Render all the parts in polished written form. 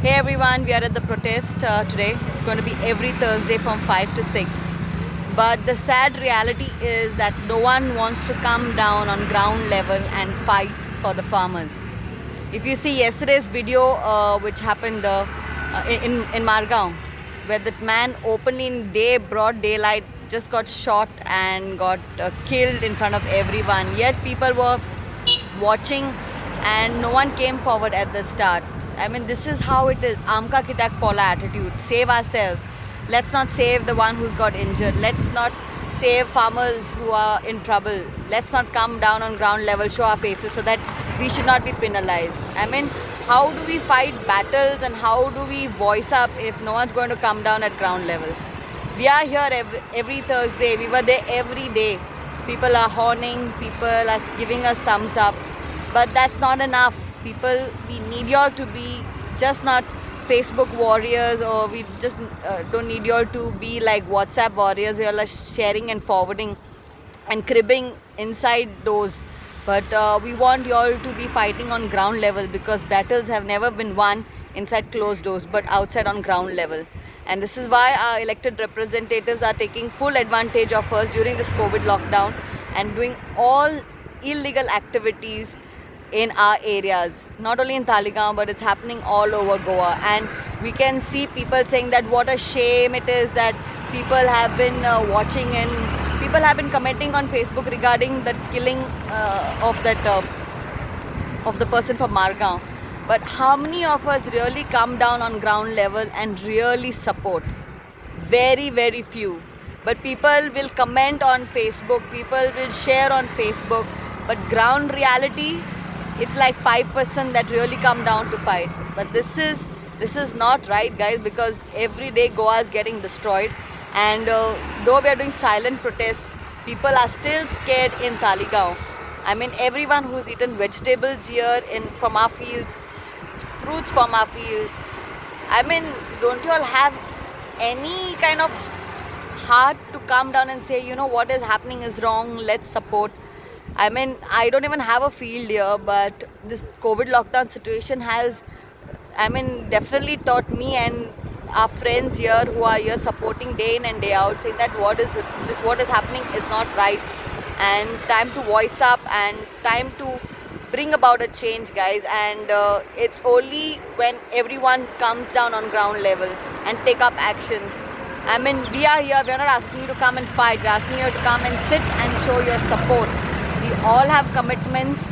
Hey everyone, we are at the protest today. It's going to be every Thursday from 5 to 6. But the sad reality is that no one wants to come down on ground level and fight for the farmers. If you see yesterday's video, which happened in Margaon, where that man openly in broad daylight just got shot and got killed in front of everyone. Yet people were watching and no one came forward at the start. I mean, this is how it is. Amka ki tak pola attitude. Save ourselves. Let's not save the one who's got injured. Let's not save farmers who are in trouble. Let's not come down on ground level, show our faces so that we should not be penalized. I mean, how do we fight battles and how do we voice up if no one's going to come down at ground level? We are here every Thursday. We were there every day. People are horning, people are giving us thumbs up. But that's not enough. People, we need y'all to be just not Facebook warriors, or we just don't need y'all to be like WhatsApp warriors where y'all are sharing and forwarding and cribbing inside doors. But we want y'all to be fighting on ground level, because battles have never been won inside closed doors but outside on ground level. And this is why our elected representatives are taking full advantage of us during this COVID lockdown and doing all illegal activities in our areas, not only in Talegaon, but it's happening all over Goa. And we can see people saying that what a shame it is that people have been watching and people have been commenting on Facebook regarding the killing of the person from Margaon. But how many of us really come down on ground level and really support? Very, very few. But people will comment on Facebook, people will share on Facebook, but ground reality, it's like 5% that really come down to fight. But this is not right, guys, because every day Goa is getting destroyed. And though we are doing silent protests, people are still scared in Talegaon. I mean, everyone who's eaten vegetables here from our fields, fruits from our fields, I mean, don't you all have any kind of heart to come down and say, you know, what is happening is wrong, let's support? I mean, I don't even have a field here, but this COVID lockdown situation has, I mean, definitely taught me and our friends here who are here supporting day in and day out, saying that what is happening is not right, and time to voice up and time to bring about a change, guys. And it's only when everyone comes down on ground level and take up actions. I mean, we are here, we're not asking you to come and fight, we're asking you to come and sit and show your support. We all have commitments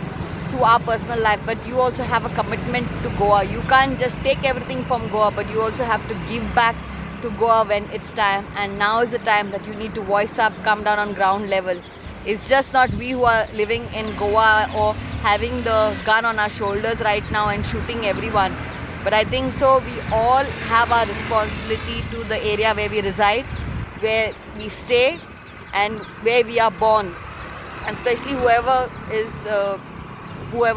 to our personal life, but you also have a commitment to Goa. You can't just take everything from Goa, but you also have to give back to Goa when it's time. And now is the time that you need to voice up, come down on ground level. It's just not we who are living in Goa or having the gun on our shoulders right now and shooting everyone. But I think so we all have our responsibility to the area where we reside, where we stay, and where we are born. And especially whoever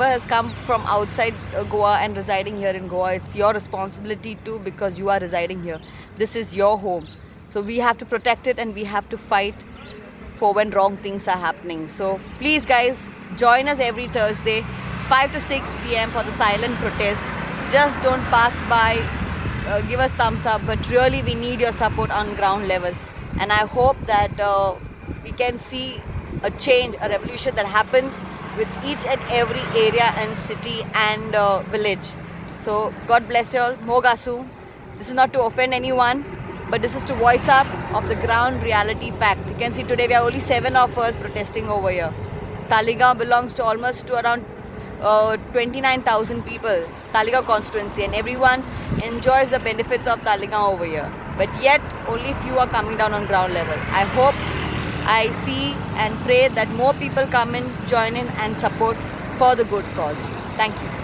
has come from outside Goa and residing here in Goa, it's your responsibility too, because you are residing here. This is your home. So we have to protect it and we have to fight for when wrong things are happening. So please, guys, join us every Thursday, 5 to 6 p.m. for the silent protest. Just don't pass by, give us thumbs up, but really we need your support on ground level. And I hope that we can see a change, a revolution that happens with each and every area and city and village. So God bless you all. Mogasu. This is not to offend anyone, but this is to voice up of the ground reality fact. You can see today we are only 7 of us protesting over here. Talegaon belongs to almost to around 29,000 people, Talegaon constituency, and everyone enjoys the benefits of Talegaon over here. But yet, only few are coming down on ground level. I hope, I see and pray that more people come in, join in and support for the good cause. Thank you.